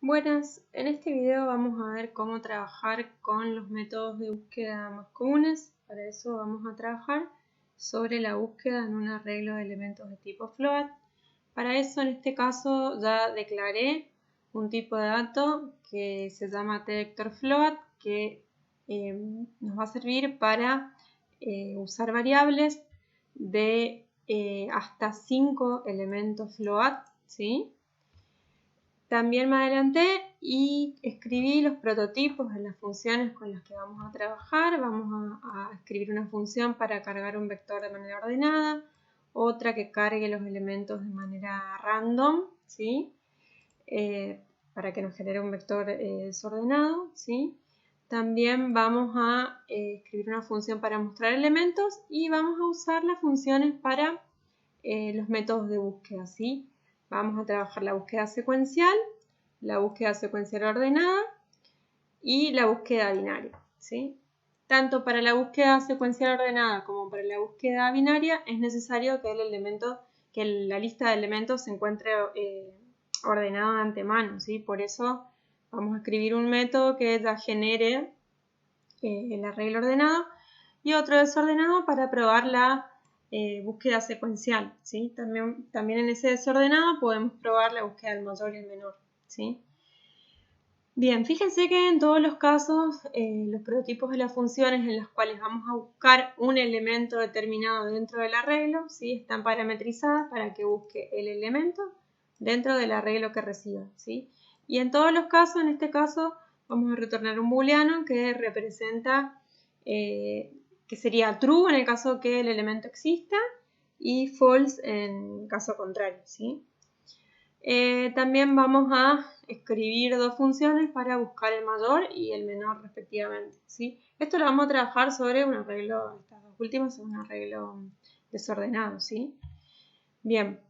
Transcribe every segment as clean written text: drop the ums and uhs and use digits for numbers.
Buenas, en este video vamos a ver cómo trabajar con los métodos de búsqueda más comunes. Para eso vamos a trabajar sobre la búsqueda en un arreglo de elementos de tipo float. Para eso en este caso ya declaré un tipo de dato que se llama detector float, que nos va a servir para usar variables de hasta 5 elementos float, ¿sí? También me adelanté y escribí los prototipos de las funciones con las que vamos a trabajar. Vamos a escribir una función para cargar un vector de manera ordenada, otra que cargue los elementos de manera random, ¿sí? Para que nos genere un vector desordenado, ¿sí? También vamos a escribir una función para mostrar elementos y vamos a usar las funciones para los métodos de búsqueda, ¿sí? Vamos a trabajar la búsqueda secuencial ordenada y la búsqueda binaria, ¿sí? Tanto para la búsqueda secuencial ordenada como para la búsqueda binaria es necesario que la lista de elementos se encuentre ordenada de antemano, ¿sí? Por eso vamos a escribir un método que ya genere el arreglo ordenado y otro desordenado para probar la búsqueda secuencial, ¿sí? También en ese desordenado podemos probar la búsqueda del mayor y el menor, ¿sí? Bien, fíjense que en todos los casos los prototipos de las funciones en las cuales vamos a buscar un elemento determinado dentro del arreglo, ¿sí? Están parametrizadas para que busque el elemento dentro del arreglo que reciba, ¿sí? Y en todos los casos, en este caso, vamos a retornar un booleano que representa, que sería true en el caso que el elemento exista y false en caso contrario, ¿sí? También vamos a escribir dos funciones para buscar el mayor y el menor respectivamente, ¿sí? Esto lo vamos a trabajar sobre un arreglo, estas dos últimas son un arreglo desordenado, ¿sí? Bien,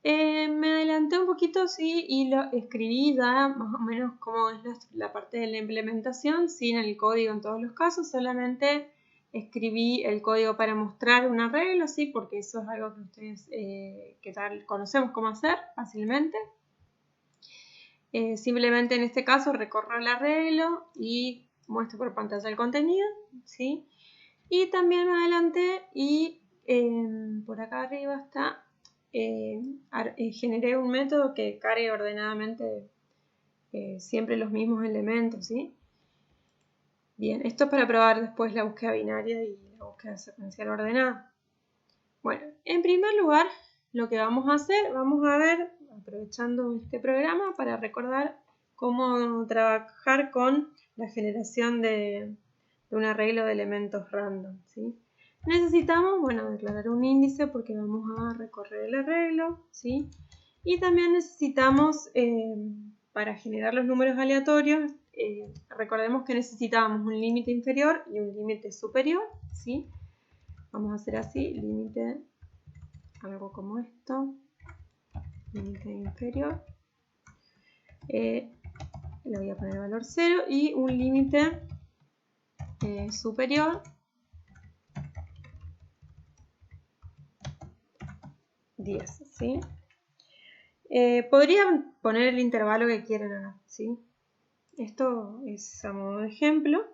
me adelanté un poquito, ¿sí? Y lo escribí ya más o menos cómo es la parte de la implementación, sin el código en todos los casos, solamente escribí el código para mostrar un arreglo, ¿sí? Porque eso es algo que ustedes que tal conocemos cómo hacer fácilmente. Simplemente en este caso recorro el arreglo y muestro por pantalla el contenido, ¿sí? Y también me adelanté y por acá arriba está, generé un método que cargue ordenadamente siempre los mismos elementos, ¿sí? Bien, esto es para probar después la búsqueda binaria y la búsqueda secuencial ordenada. Bueno, en primer lugar, lo que vamos a hacer, vamos a ver, aprovechando este programa, para recordar cómo trabajar con la generación de un arreglo de elementos random, ¿sí? Necesitamos, bueno, declarar un índice porque vamos a recorrer el arreglo, ¿sí? Y también necesitamos, para generar los números aleatorios, recordemos que necesitábamos un límite inferior y un límite superior, ¿sí? Vamos a hacer así, límite, algo como esto, límite inferior, le voy a poner valor 0 y un límite superior 10, ¿sí? Podrían poner el intervalo que quieran acá, ¿sí? Esto es a modo de ejemplo.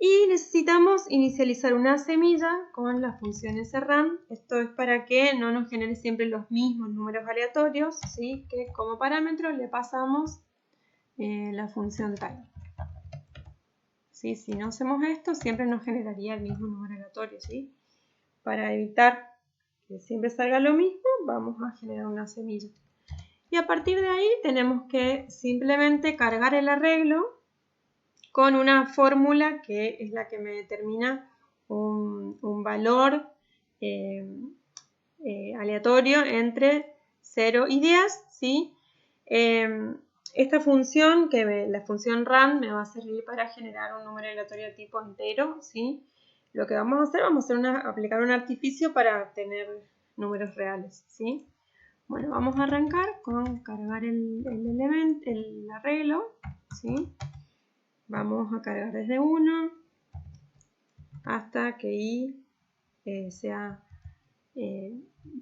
Y necesitamos inicializar una semilla con la función srun. Esto es para que no nos genere siempre los mismos números aleatorios, ¿sí? Que como parámetro le pasamos la función time. ¿Sí? Si no hacemos esto, siempre nos generaría el mismo número aleatorio, ¿sí? Para evitar que siempre salga lo mismo, vamos a generar una semilla. Y a partir de ahí tenemos que simplemente cargar el arreglo con una fórmula que es la que me determina un valor aleatorio entre 0 y 10, ¿sí? Esta función, la función run, me va a servir para generar un número aleatorio de tipo entero, ¿sí? Lo que vamos a hacer, aplicar un artificio para tener números reales, ¿sí? Bueno, vamos a arrancar con cargar el arreglo, ¿sí? Vamos a cargar desde 1 hasta que i sea,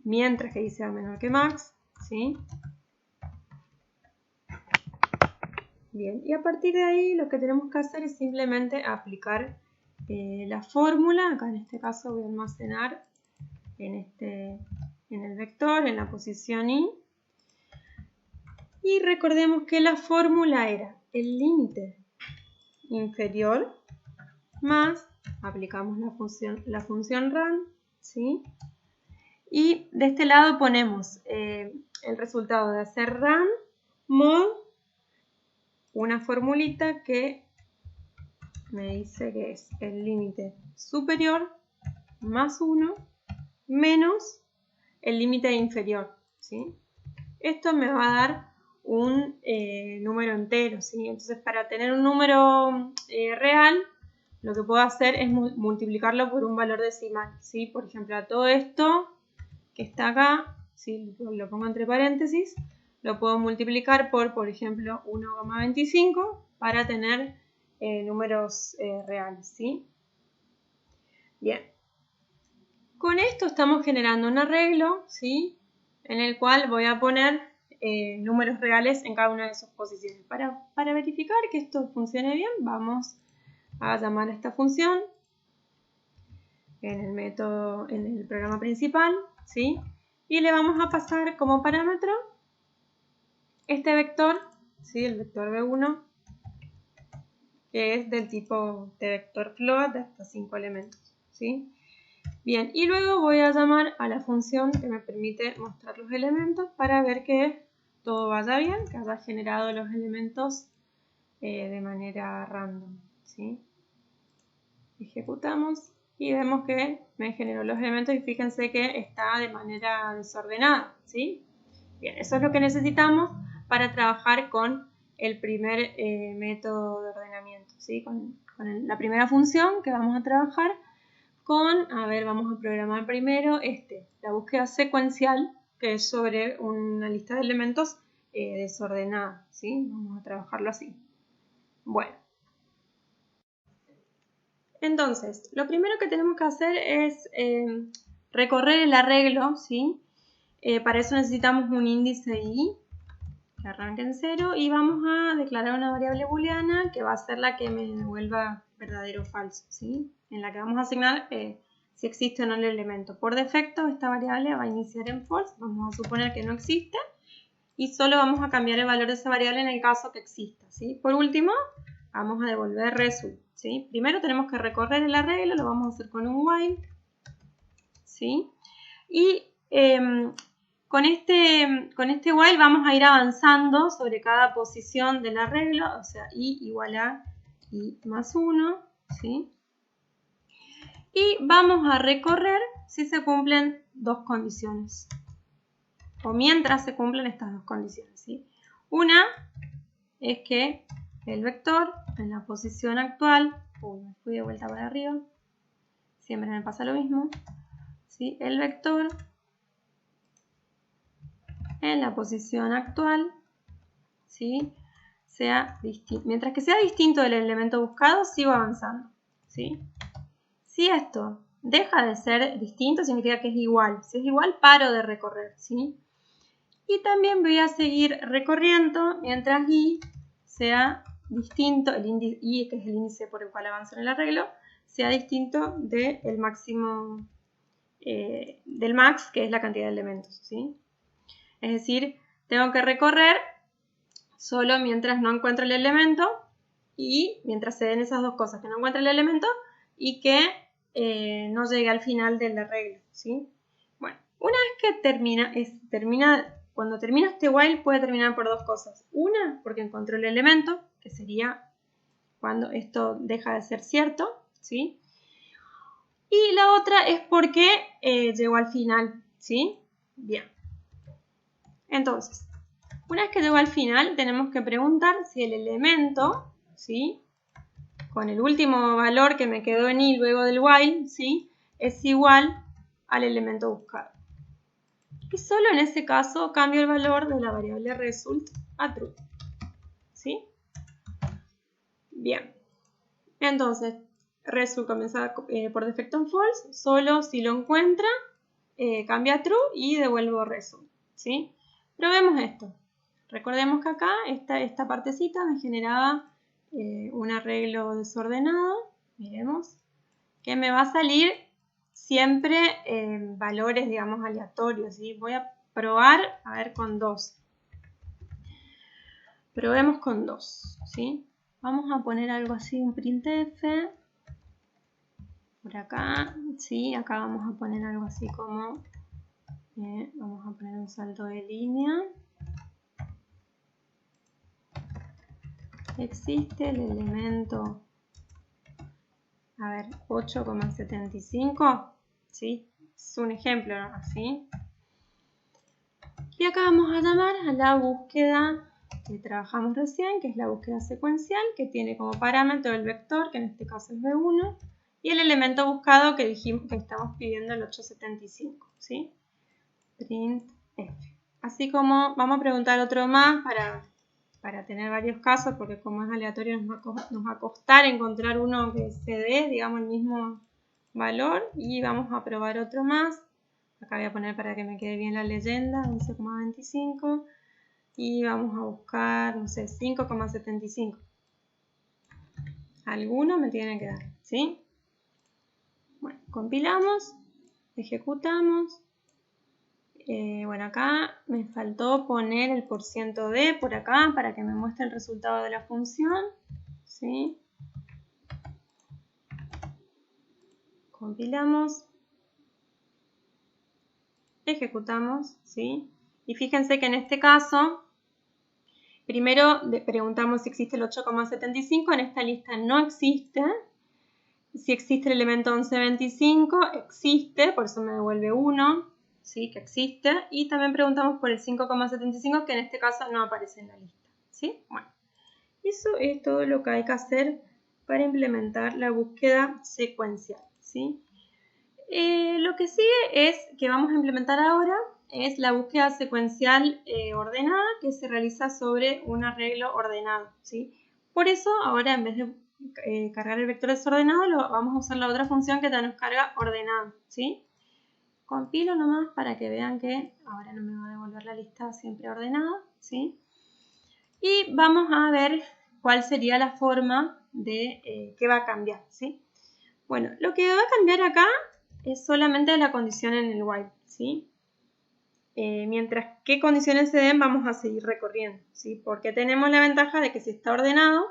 mientras que i sea menor que max, ¿sí? Bien, y a partir de ahí lo que tenemos que hacer es simplemente aplicar la fórmula. Acá en este caso voy a almacenar en el vector, en la posición y. Y recordemos que la fórmula era el límite inferior más, aplicamos la función rand, ¿sí? Y de este lado ponemos el resultado de hacer rand mod una formulita que me dice que es el límite superior más 1 menos el límite inferior, ¿sí? Esto me va a dar un número entero, ¿sí? Entonces, para tener un número real, lo que puedo hacer es multiplicarlo por un valor decimal, ¿sí? Por ejemplo, a todo esto que está acá, si lo pongo entre paréntesis, lo puedo multiplicar por ejemplo, 1,25 para tener números reales, ¿sí? Bien. Con esto estamos generando un arreglo, ¿sí? En el cual voy a poner números reales en cada una de sus posiciones. Para verificar que esto funcione bien, vamos a llamar a esta función en el método, en el programa principal, ¿sí? Y le vamos a pasar como parámetro este vector, ¿sí? El vector B1, que es del tipo de vector float de hasta 5 elementos, ¿sí? Bien, y luego voy a llamar a la función que me permite mostrar los elementos para ver que todo vaya bien, que haya generado los elementos de manera random, ¿sí? Ejecutamos y vemos que me generó los elementos y fíjense que está de manera desordenada, ¿sí? Bien, eso es lo que necesitamos para trabajar con el primer método de ordenamiento, ¿sí? Con la primera función que vamos a trabajar vamos a programar primero la búsqueda secuencial, que es sobre una lista de elementos desordenada, ¿sí? Vamos a trabajarlo así. Bueno. Entonces, lo primero que tenemos que hacer es recorrer el arreglo, ¿sí? Para eso necesitamos un índice i que arranque en 0 y vamos a declarar una variable booleana que va a ser la que me devuelva verdadero o falso, ¿sí? En la que vamos a asignar si existe o no el elemento. Por defecto, esta variable va a iniciar en false, vamos a suponer que no existe y solo vamos a cambiar el valor de esa variable en el caso que exista, ¿sí? Por último, vamos a devolver result, ¿sí? Primero tenemos que recorrer el arreglo, lo vamos a hacer con un while, ¿sí? Y con este while vamos a ir avanzando sobre cada posición del arreglo, o sea, i igual a i más 1, ¿sí? Y vamos a recorrer si se cumplen dos condiciones, o mientras se cumplen estas dos condiciones, ¿sí? Una es que el vector en la posición actual, me fui de vuelta para arriba, siempre me pasa lo mismo, ¿sí? El vector en la posición actual, ¿sí? Sea distinto. Mientras que sea distinto del elemento buscado, sigo avanzando, ¿sí? Si esto deja de ser distinto, significa que es igual. Si es igual, paro de recorrer, ¿sí? Y también voy a seguir recorriendo mientras i sea distinto, el índice i, que es el índice por el cual avanzo en el arreglo, sea distinto del máximo, del max, que es la cantidad de elementos, ¿sí? Es decir, tengo que recorrer solo mientras no encuentro el elemento y mientras se den esas dos cosas, que no encuentre el elemento y que no llegue al final del arreglo, ¿sí? Bueno, una vez que cuando termina este while puede terminar por dos cosas. Una, porque encontró el elemento, que sería cuando esto deja de ser cierto, ¿sí? Y la otra es porque llegó al final, ¿sí? Bien. Entonces, una vez que llegó al final, tenemos que preguntar si el elemento, ¿sí? Con el último valor que me quedó en i luego del while, ¿sí? Es igual al elemento buscado. Y solo en ese caso cambio el valor de la variable result a true, ¿sí? Bien. Entonces, result comienza por defecto en false, solo si lo encuentra, cambia a true y devuelvo result, ¿sí? Probemos esto. Recordemos que acá esta partecita me generaba un arreglo desordenado, miremos, que me va a salir siempre valores, digamos, aleatorios, ¿sí? Voy a probar, a ver, con 2. Probemos con 2, ¿sí? Vamos a poner algo así, un printf. Por acá, ¿sí? Acá vamos a poner algo así como, vamos a poner un salto de línea. Existe el elemento, a ver, 8,75, ¿sí? Es un ejemplo, ¿no? Así. Y acá vamos a llamar a la búsqueda que trabajamos recién, que es la búsqueda secuencial, que tiene como parámetro el vector, que en este caso es B1, y el elemento buscado que dijimos que estamos pidiendo el 875, ¿sí? Print F. Así como vamos a preguntar otro más para tener varios casos, porque como es aleatorio nos va a costar encontrar uno que se dé, digamos, el mismo valor, y vamos a probar otro más. Acá voy a poner para que me quede bien la leyenda, 11,25, y vamos a buscar, no sé, 5,75. Alguno me tiene que dar, ¿sí? Bueno, compilamos, ejecutamos. Bueno, acá me faltó poner el %d por acá para que me muestre el resultado de la función, ¿sí? Compilamos, ejecutamos, ¿sí? Y fíjense que en este caso, primero preguntamos si existe el 8,75, en esta lista no existe. Si existe el elemento 1125, existe, por eso me devuelve 1. ¿Sí? Que existe, y también preguntamos por el 5,75, que en este caso no aparece en la lista, ¿sí? Bueno, eso es todo lo que hay que hacer para implementar la búsqueda secuencial, ¿sí? Lo que sigue es que vamos a implementar ahora es la búsqueda secuencial ordenada, que se realiza sobre un arreglo ordenado, ¿sí? Por eso ahora, en vez de cargar el vector desordenado, vamos a usar la otra función que ya nos carga ordenado, ¿sí? Compilo nomás para que vean que ahora no me va a devolver la lista siempre ordenada, ¿sí? Y vamos a ver cuál sería la forma de que va a cambiar, ¿sí? Bueno, lo que va a cambiar acá es solamente la condición en el while, ¿sí? Mientras que condiciones se den, vamos a seguir recorriendo, ¿sí? Porque tenemos la ventaja de que si está ordenado,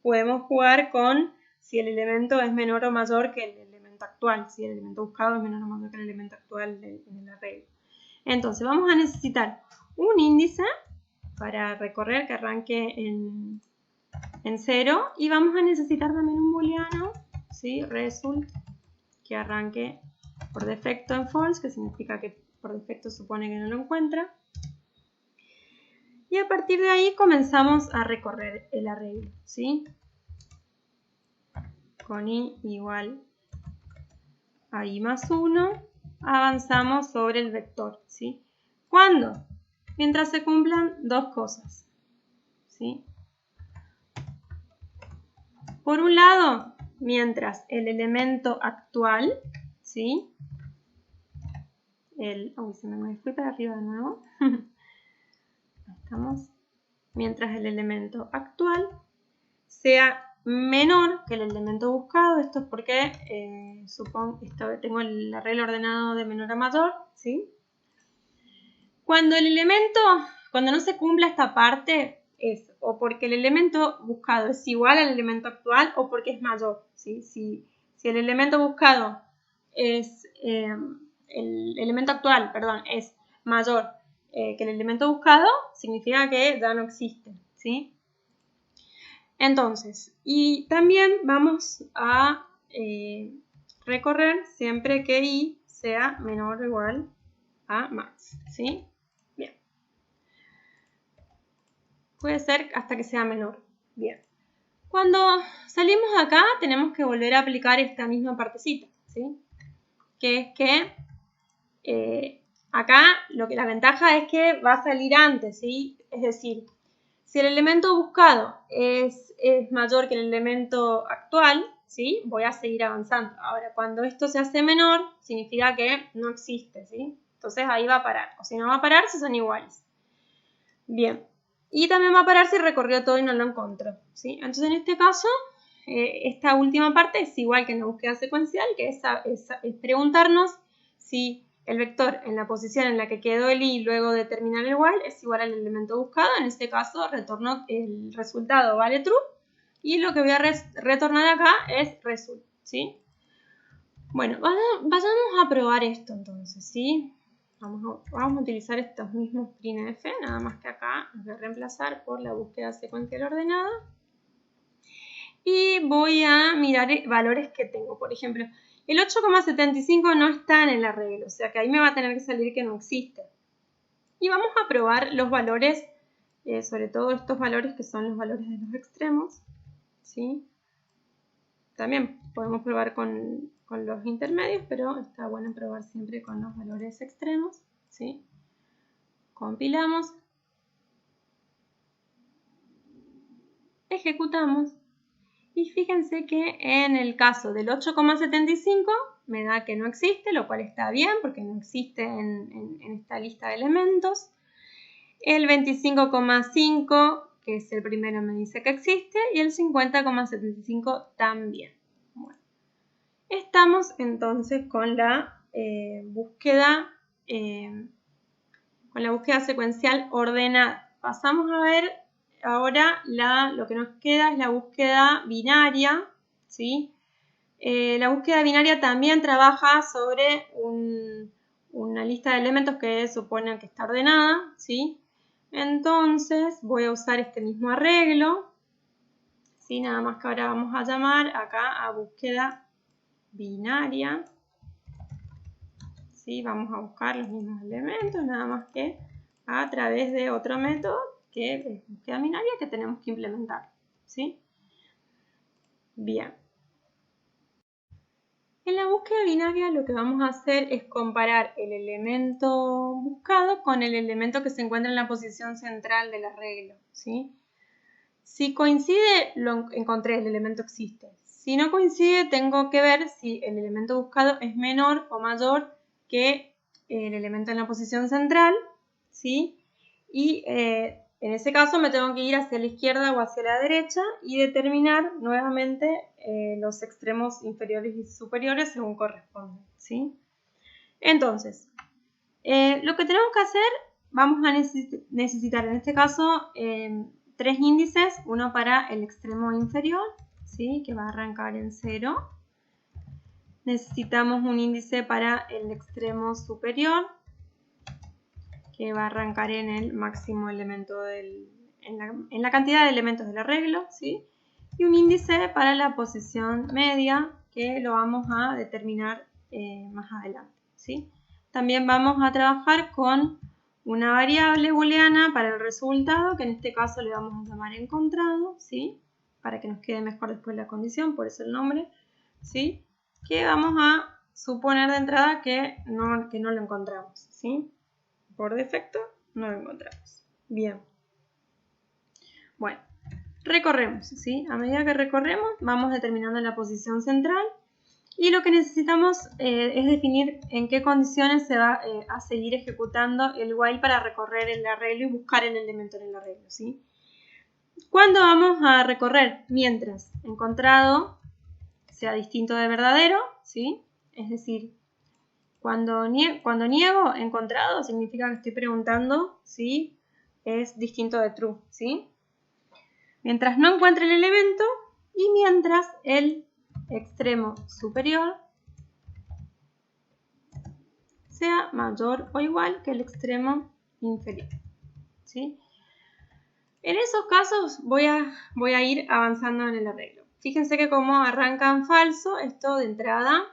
podemos jugar con si el elemento es menor o mayor que el elemento actual, si el elemento buscado es menor o mayor que el elemento actual en el arreglo. Entonces vamos a necesitar un índice para recorrer que arranque en 0, y vamos a necesitar también un booleano, ¿sí? Result, que arranque por defecto en false, que significa que por defecto supone que no lo encuentra. Y a partir de ahí comenzamos a recorrer el arreglo, ¿sí? Con i igual a i más 1, avanzamos sobre el vector, ¿sí? ¿Cuándo? Mientras se cumplan dos cosas, ¿sí? Por un lado, mientras el elemento actual, ¿sí? Se me fui para arriba de nuevo. Ahí estamos. Mientras el elemento actual sea menor que el elemento buscado. Esto es porque tengo el arreglo ordenado de menor a mayor, ¿sí? Cuando no se cumpla esta parte, es o porque el elemento buscado es igual al elemento actual o porque es mayor, ¿sí? Si el elemento buscado es el elemento actual, perdón, es mayor que el elemento buscado, significa que ya no existe, ¿sí? Entonces, y también vamos a recorrer siempre que i sea menor o igual a max, ¿sí? Bien. Puede ser hasta que sea menor. Bien. Cuando salimos de acá, tenemos que volver a aplicar esta misma partecita, ¿sí? Que es que acá la ventaja es que va a salir antes, ¿sí? Es decir, si el elemento buscado es mayor que el elemento actual, ¿sí? Voy a seguir avanzando. Ahora, cuando esto se hace menor, significa que no existe, ¿sí? Entonces ahí va a parar. O si no va a parar, si son iguales. Bien. Y también va a parar si recorrió todo y no lo encontró, ¿sí? Entonces, en este caso, esta última parte es igual que en la búsqueda secuencial, que es preguntarnos si el vector en la posición en la que quedó el i luego de terminar el while es igual al elemento buscado. En este caso, retorno el resultado vale true. Y lo que voy a retornar acá es result, ¿sí? Bueno, vayamos a probar esto entonces, ¿sí? Vamos a utilizar estos mismos printf, nada más que acá los voy a reemplazar por la búsqueda secuencial ordenada. Y voy a mirar valores que tengo. Por ejemplo, el 8,75 no está en el arreglo, o sea que ahí me va a tener que salir que no existe. Y vamos a probar los valores, sobre todo estos valores que son los valores de los extremos, ¿sí? También podemos probar con los intermedios, pero está bueno probar siempre con los valores extremos, ¿sí? Compilamos, ejecutamos y fíjense que en el caso del 8,75 me da que no existe, lo cual está bien porque no existe en esta lista de elementos. El 25,5, que es el primero, me dice que existe, y el 50,75 también. Bueno, estamos entonces con la búsqueda secuencial ordenada. Pasamos a ver ahora lo que nos queda es la búsqueda binaria, ¿sí? La búsqueda binaria también trabaja sobre una lista de elementos que supone que está ordenada, ¿sí? Entonces voy a usar este mismo arreglo, ¿sí? Nada más que ahora vamos a llamar acá a búsqueda binaria, ¿sí? Vamos a buscar los mismos elementos, nada más que a través de otro método que es búsqueda binaria que tenemos que implementar, ¿sí? Bien. En la búsqueda binaria lo que vamos a hacer es comparar el elemento buscado con el elemento que se encuentra en la posición central del arreglo, ¿sí? Si coincide, lo encontré, el elemento existe. Si no coincide, tengo que ver si el elemento buscado es menor o mayor que el elemento en la posición central, ¿sí? Y en ese caso me tengo que ir hacia la izquierda o hacia la derecha y determinar nuevamente los extremos inferiores y superiores según corresponde, ¿sí? Entonces, lo que tenemos que hacer, vamos a necesitar en este caso 3 índices, uno para el extremo inferior, ¿sí? Que va a arrancar en 0. Necesitamos un índice para el extremo superior, que va a arrancar en el máximo elemento en la cantidad de elementos del arreglo, ¿sí? Y un índice para la posición media, que lo vamos a determinar más adelante, ¿sí? También vamos a trabajar con una variable booleana para el resultado, que en este caso le vamos a llamar encontrado, ¿sí? Para que nos quede mejor después la condición, por eso el nombre, ¿sí? Que vamos a suponer de entrada que no lo encontramos, ¿sí? Por defecto no lo encontramos. Bien. Bueno, recorremos, ¿sí? A medida que recorremos vamos determinando la posición central y lo que necesitamos es definir en qué condiciones se va a seguir ejecutando el while para recorrer el arreglo y buscar el elemento en el arreglo, ¿sí? ¿Cuándo vamos a recorrer? Mientras encontrado sea distinto de verdadero, ¿sí? Es decir, cuando niego encontrado significa que estoy preguntando si es distinto de true, ¿sí? Mientras no encuentre el elemento y mientras el extremo superior sea mayor o igual que el extremo inferior, ¿sí? En esos casos voy a ir avanzando en el arreglo. Fíjense que como arranca en falso, esto de entrada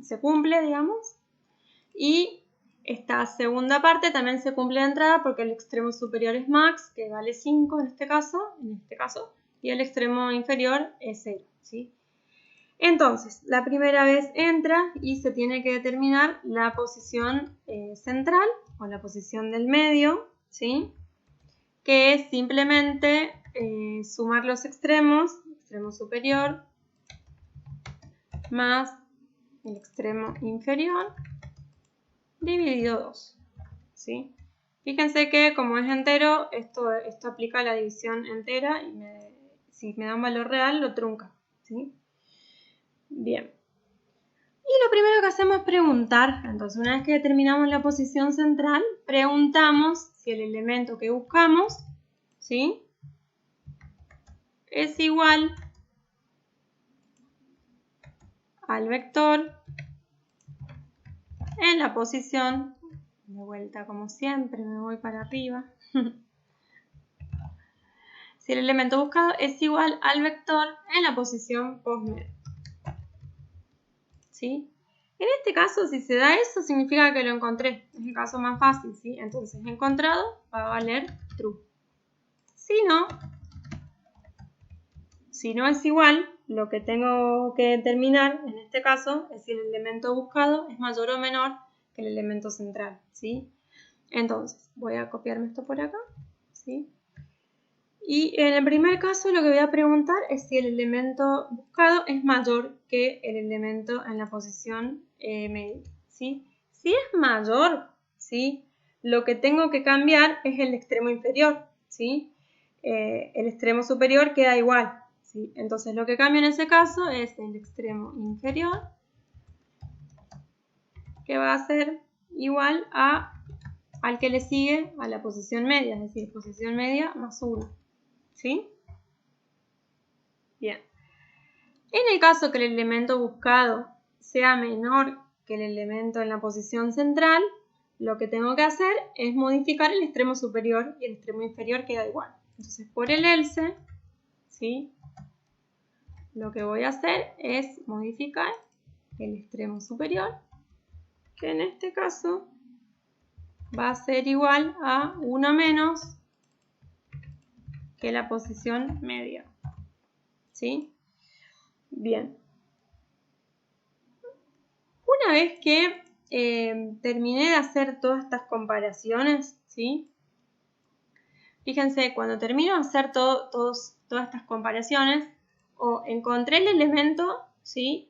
se cumple, digamos, y esta segunda parte también se cumple de entrada porque el extremo superior es max, que vale 5 en este caso, y el extremo inferior es 0, ¿sí? Entonces, la primera vez entra y se tiene que determinar la posición central o la posición del medio, ¿sí? Que es simplemente sumar los extremo superior más el extremo inferior dividido 2, ¿sí? Fíjense que como es entero, esto aplica a la división entera y si me da un valor real, lo trunca, ¿sí? Bien. Y lo primero que hacemos es preguntar. Entonces, una vez que determinamos la posición central, preguntamos si el elemento que buscamos, ¿sí?, es igual al vector en la posición, de vuelta como siempre, me voy para arriba. Si el elemento buscado es igual al vector en la posición postmedia, ¿sí? En este caso, si se da eso, significa que lo encontré. Es el caso más fácil, ¿sí? Entonces, encontrado va a valer true. Si no es igual, lo que tengo que determinar en este caso es si el elemento buscado es mayor o menor que el elemento central, ¿sí? Entonces, voy a copiarme esto por acá, ¿sí? Y en el primer caso lo que voy a preguntar es si el elemento buscado es mayor que el elemento en la posición media, ¿sí? Si es mayor, ¿sí?, lo que tengo que cambiar es el extremo inferior, ¿sí? El extremo superior queda igual, ¿sí? Entonces lo que cambio en ese caso es el extremo inferior, que va a ser igual al que le sigue a la posición media, es decir, posición media más 1, ¿sí? Bien. En el caso que el elemento buscado sea menor que el elemento en la posición central, lo que tengo que hacer es modificar el extremo superior y el extremo inferior queda igual. Entonces, por el else, ¿sí?, lo que voy a hacer es modificar el extremo superior, que en este caso va a ser igual a 1 menos que la posición media, ¿sí? Bien. Una vez que terminé de hacer todas estas comparaciones, ¿sí? Fíjense, cuando termino de hacer todas estas comparaciones, o encontré el elemento, ¿sí?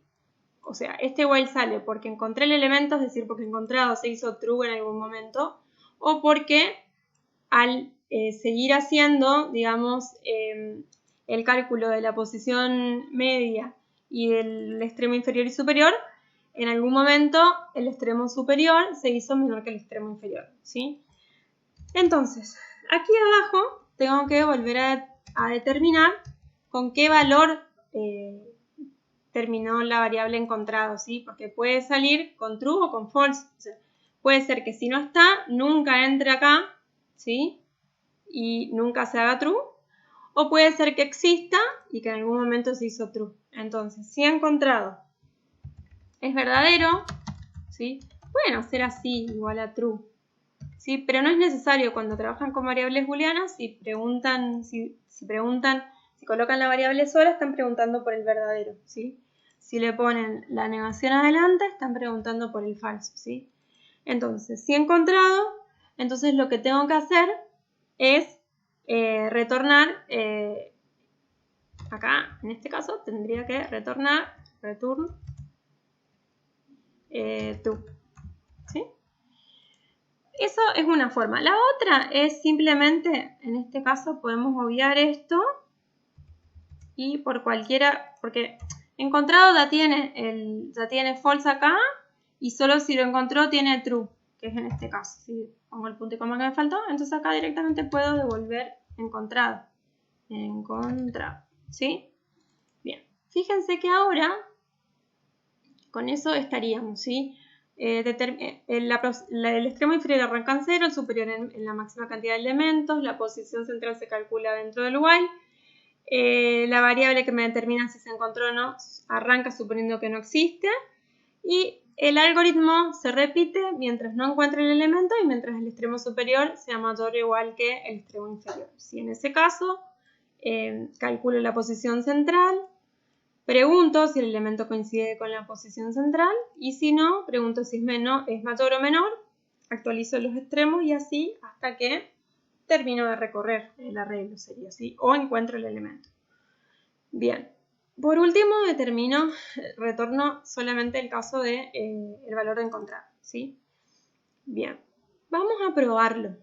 O sea, este while sale porque encontré el elemento, es decir, porque encontrado se hizo true en algún momento, o porque al seguir haciendo, digamos, el cálculo de la posición media y del extremo inferior y superior, en algún momento el extremo superior se hizo menor que el extremo inferior, ¿sí? Entonces, aquí abajo tengo que volver a determinar con qué valor terminó la variable encontrado, ¿sí? Porque puede salir con true o con false. O sea, puede ser que si no está, nunca entre acá, ¿sí?, y nunca se haga true. O puede ser que exista y que en algún momento se hizo true. Entonces, si encontrado es verdadero, ¿sí?, pueden hacer así, igual a true, ¿sí? Pero no es necesario cuando trabajan con variables booleanas. Si colocan la variable sola, están preguntando por el verdadero, ¿sí? Si le ponen la negación adelante, están preguntando por el falso, ¿sí? Entonces, si he encontrado, entonces lo que tengo que hacer es retornar, acá en este caso tendría que retornar return true, ¿sí? Eso es una forma. La otra es simplemente, en este caso podemos obviar esto y por cualquiera, porque encontrado ya tiene false acá y solo si lo encontró tiene true, que es en este caso. Si pongo el punto y coma que me faltó, entonces acá directamente puedo devolver encontrado. Encontrado, ¿sí? Bien, fíjense que ahora con eso estaríamos, ¿sí? El extremo inferior arranca en 0, el superior en la máxima cantidad de elementos, la posición central se calcula dentro del while, la variable que me determina si se encontró o no arranca suponiendo que no existe, y el algoritmo se repite mientras no encuentre el elemento y mientras el extremo superior sea mayor o igual que el extremo inferior. Si en ese caso calculo la posición central, pregunto si el elemento coincide con la posición central y si no, pregunto si es mayor o menor, actualizo los extremos y así hasta que termino de recorrer el arreglo, sería así, o encuentro el elemento. Bien, por último retorno solamente el caso de el valor de encontrar, ¿sí? Bien, vamos a probarlo.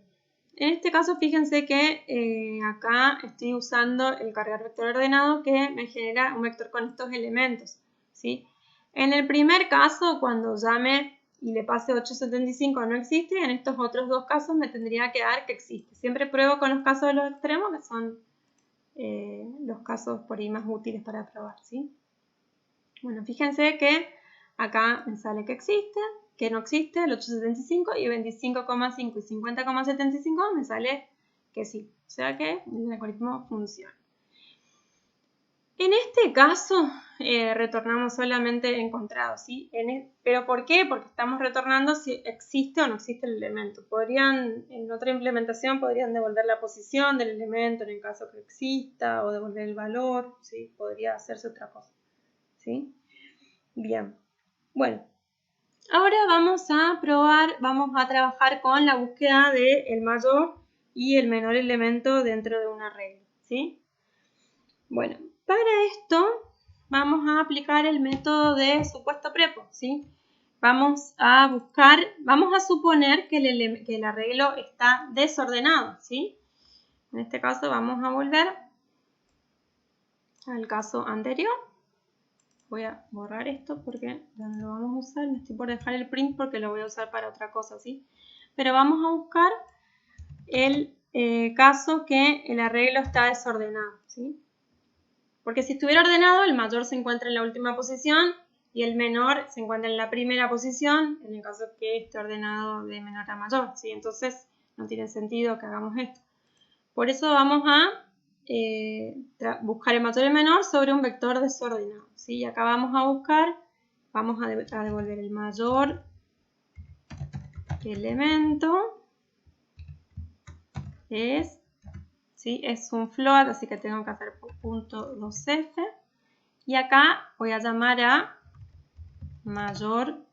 En este caso, fíjense que acá estoy usando el cargar vector ordenado que me genera un vector con estos elementos, ¿sí? En el primer caso, cuando llame y le pase 875 no existe, en estos otros dos casos me tendría que dar que existe. Siempre pruebo con los casos de los extremos, que son los casos por ahí más útiles para probar, ¿sí? Bueno, fíjense que acá me sale que existe, que no existe, el 875 y 25,5 y 50,75 me sale que sí. O sea que el algoritmo funciona. En este caso retornamos solamente encontrado, ¿sí? ¿Pero por qué? Porque estamos retornando si existe o no existe el elemento. En otra implementación podrían devolver la posición del elemento en el caso que exista o devolver el valor, ¿sí? Podría hacerse otra cosa, ¿sí? Bien, bueno, ahora vamos a trabajar con la búsqueda del mayor y el menor elemento dentro de un arreglo, ¿sí? Bueno, para esto vamos a aplicar el método de supuesto prepo, ¿sí? Vamos a suponer que el arreglo está desordenado, ¿sí? En este caso vamos a volver al caso anterior. Voy a borrar esto porque ya no lo vamos a usar. Me estoy por dejar el print porque lo voy a usar para otra cosa, ¿sí? Pero vamos a buscar el caso que el arreglo está desordenado, ¿sí? Porque si estuviera ordenado, el mayor se encuentra en la última posición y el menor se encuentra en la primera posición, en el caso que esté ordenado de menor a mayor, ¿sí? Entonces no tiene sentido que hagamos esto. Por eso vamos a buscar el mayor y el menor sobre un vector desordenado, ¿sí? Y acá vamos a devolver el mayor elemento, ¿sí? Es un float, así que tengo que hacer punto 2f, y acá voy a llamar a mayor,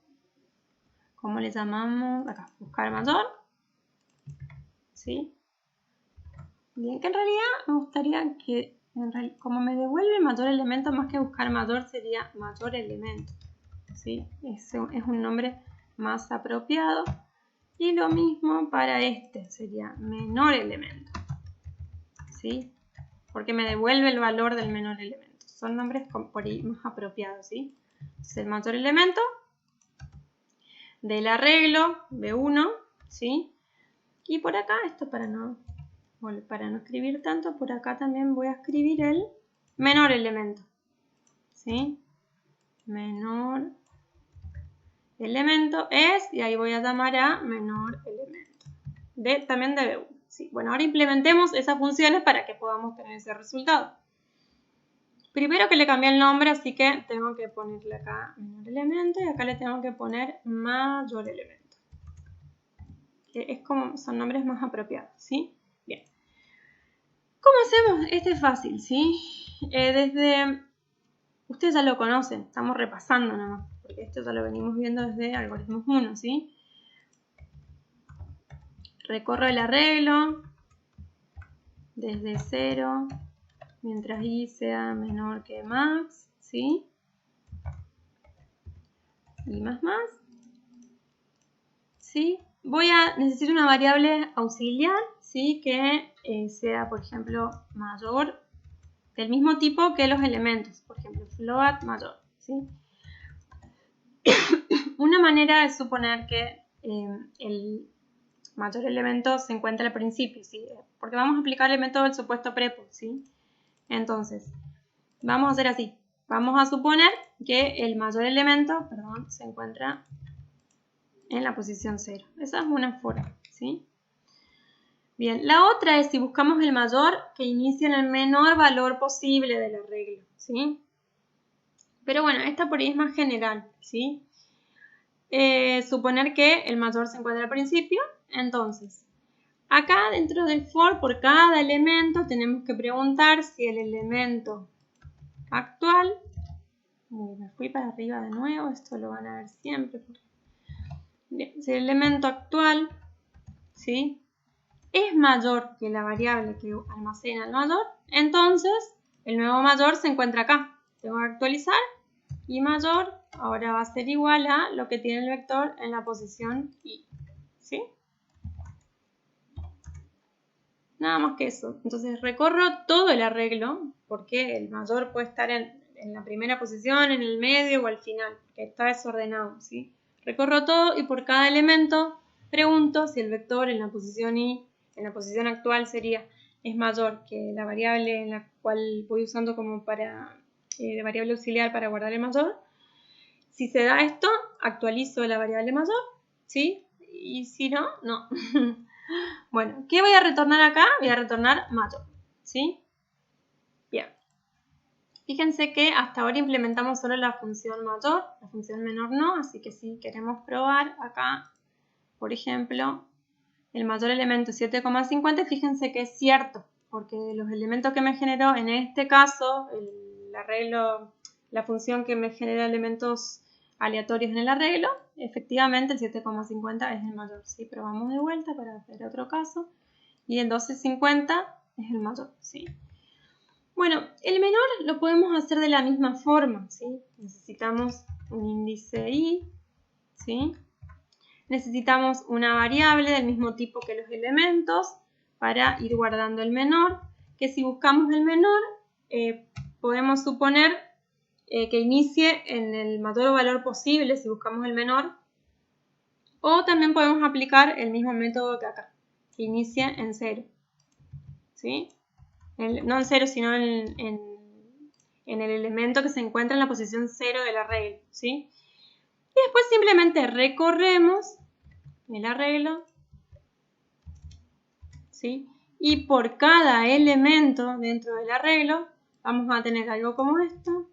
¿cómo le llamamos? Acá, buscar mayor, ¿sí? Bien, que en realidad me gustaría que, como me devuelve mayor elemento, más que buscar mayor sería mayor elemento, ¿sí? Es un nombre más apropiado. Y lo mismo para este, sería menor elemento, ¿sí? Porque me devuelve el valor del menor elemento. Son nombres por ahí más apropiados, ¿sí? Entonces el mayor elemento del arreglo B1, ¿sí? Y por acá, esto para no escribir tanto, por acá también voy a escribir el menor elemento, ¿sí? Menor elemento es, y ahí voy a llamar a menor elemento, también de B1, ¿sí? Bueno, ahora implementemos esas funciones para que podamos tener ese resultado. Primero que le cambié el nombre, así que tengo que ponerle acá menor elemento y acá le tengo que poner mayor elemento. Son nombres más apropiados, ¿sí? Bien. ¿Cómo hacemos? Este es fácil, ¿sí? Ustedes ya lo conocen, estamos repasando nomás, porque esto ya lo venimos viendo desde algoritmos 1, ¿sí? Recorro el arreglo desde 0, mientras i sea menor que max, ¿sí? Y más, ¿sí? Necesito una variable auxiliar, ¿sí? Que sea, por ejemplo, mayor, del mismo tipo que los elementos, por ejemplo, float mayor, ¿sí? Una manera es suponer que el mayor elemento se encuentra al principio, ¿sí? Porque vamos a aplicar el método del supuesto prepo, ¿sí? Entonces, vamos a hacer así. Vamos a suponer que el mayor elemento, se encuentra en la posición 0. Esa es una forma, ¿sí? Bien, la otra es si buscamos el mayor que inicie en el menor valor posible del arreglo, ¿sí? Pero bueno, esta por ahí es más general, ¿sí? Suponer que el mayor se encuentra al principio, entonces, acá dentro del for, por cada elemento, tenemos que preguntar si el elemento actual, me fui para arriba de nuevo, esto lo van a ver siempre. Bien, si el elemento actual, ¿sí? Es mayor que la variable que almacena el mayor, entonces el nuevo mayor se encuentra acá. Tengo que actualizar y mayor ahora va a ser igual a lo que tiene el vector en la posición i, ¿sí? Nada más que eso. Entonces recorro todo el arreglo, porque el mayor puede estar en la primera posición, en el medio o al final, porque está desordenado, ¿sí? Recorro todo y por cada elemento pregunto si el vector en la posición y en la posición actual es mayor que la variable en la cual voy usando como de variable auxiliar para guardar el mayor. Si se da esto, actualizo la variable mayor, ¿sí? Y si no, no. Bueno, ¿qué voy a retornar acá? Voy a retornar mayor, ¿sí? Bien. Fíjense que hasta ahora implementamos solo la función mayor, la función menor no, así que si queremos probar acá, por ejemplo, el mayor elemento 7,50, fíjense que es cierto, porque los elementos que me generó en este caso, el arreglo, la función que me genera elementos aleatorios en el arreglo, efectivamente el 7,50 es el mayor. ¿Sí? Probamos de vuelta para hacer otro caso. Y el 12,50 es el mayor. ¿Sí? Bueno, el menor lo podemos hacer de la misma forma. ¿Sí? Necesitamos un índice i. ¿Sí? Necesitamos una variable del mismo tipo que los elementos para ir guardando el menor. Que si buscamos el menor, podemos suponer que inicie en el mayor valor posible si buscamos el menor, o también podemos aplicar el mismo método que acá, que inicie en 0, ¿sí? No en 0, sino en el elemento que se encuentra en la posición 0 del arreglo, ¿sí? Y después simplemente recorremos el arreglo, ¿sí? Y por cada elemento dentro del arreglo vamos a tener algo como esto.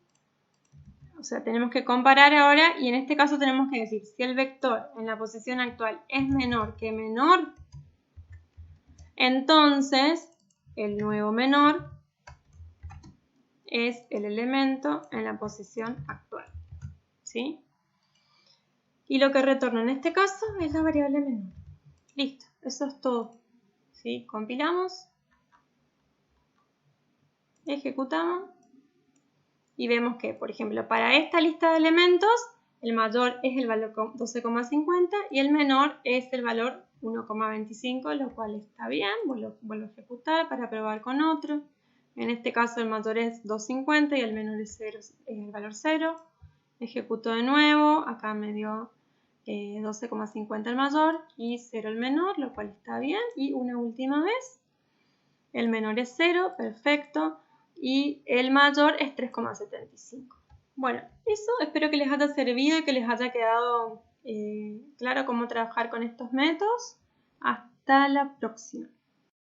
O sea, tenemos que comparar ahora y en este caso tenemos que decir si el vector en la posición actual es menor que menor, entonces el nuevo menor es el elemento en la posición actual. ¿Sí? Y lo que retorno en este caso es la variable menor. Listo, eso es todo. ¿Sí? Compilamos, ejecutamos. Y vemos que, por ejemplo, para esta lista de elementos, el mayor es el valor 12,50 y el menor es el valor 1,25, lo cual está bien. Vuelvo a ejecutar para probar con otro. En este caso el mayor es 2,50 y el menor es el valor 0. Ejecuto de nuevo, acá me dio 12,50 el mayor y 0 el menor, lo cual está bien. Y una última vez, el menor es 0, perfecto. Y el mayor es 3,75. Bueno, eso espero que les haya servido y que les haya quedado claro cómo trabajar con estos métodos. Hasta la próxima.